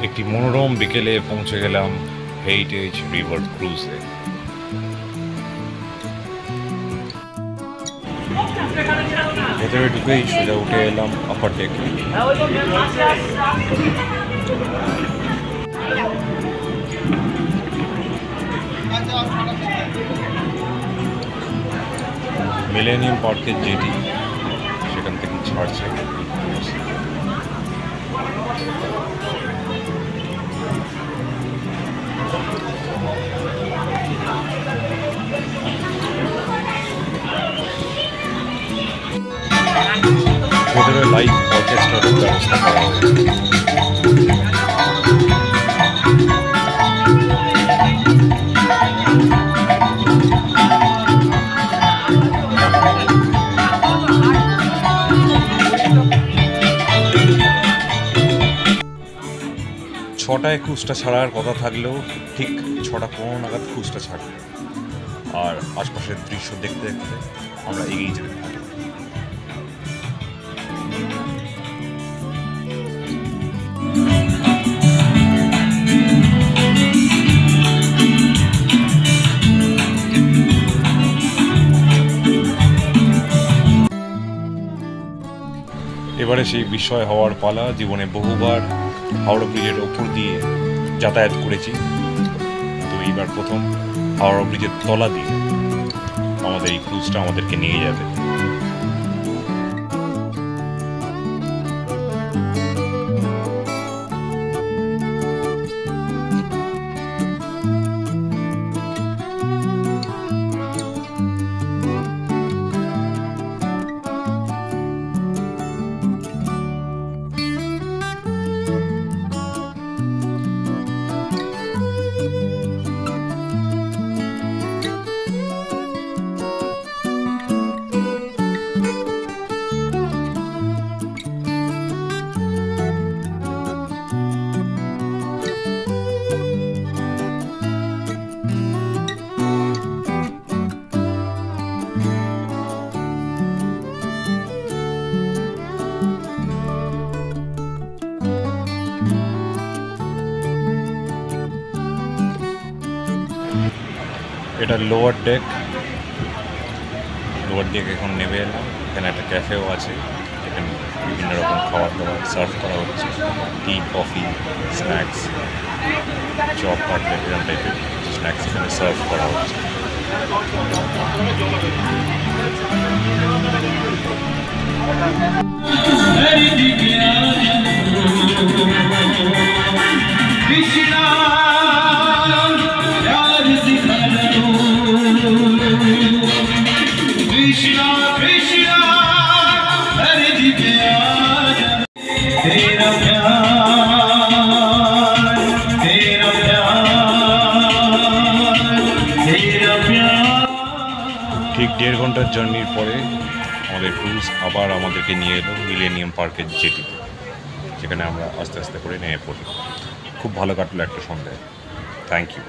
একটি মনোরম বিকেলে পৌঁছে গেলাম হেরিটেজ রিভার ক্রুজে। ভেতরে ঢুকেই সোজা উঠে এলাম আপার ডেকে। মিলেনিয়াম পার্কের যেটি সেখান থেকে ছাড়ছে। ভেতরে লাইভ অর্কেস্ট্রার ব্যবস্থা করা হয়েছে। ছটায় ক্রুজটা ছাড়ার কথা থাকলেও ঠিক 6:15 নাগাদ ক্রুজটা ছাড়বে। আর আশপাশের দৃশ্য দেখতে দেখতে আমরা এগিয়ে যেতে থাকি। এবারে সেই বিষয় হওয়ার পালা। জীবনে বহুবার হাওড়া ব্রিজের ওপর দিয়ে যাতায়াত করেছি, তো এইবার প্রথম হাওড়া ব্রিজের তলা দিয়ে আমাদের এই ক্রুজটা আমাদেরকে নিয়ে যাবে। এটা লোয়ার ডেক এখন নেমে এলাম। এখানে একটা ক্যাফেও আছে, এখানে বিভিন্ন রকম খাবার দাবার সার্ভ করা হচ্ছে। টি, কফি, স্ন্যাক্স, চপ, কাটলেট এরকম টাইপের স্ন্যাক্স এখানে সার্ভ করা হচ্ছে। ঠিক 1.5 ঘন্টার জার্নির পরে আমাদের ক্রুজ আবার আমাদেরকে নিয়ে এলো মিলেনিয়াম পার্কের জেটিতে, যেখানে আমরা আস্তে আস্তে করে নেমে পড়ি। খুব ভালো কাটলো একটা সন্ধ্যায়। Thank you.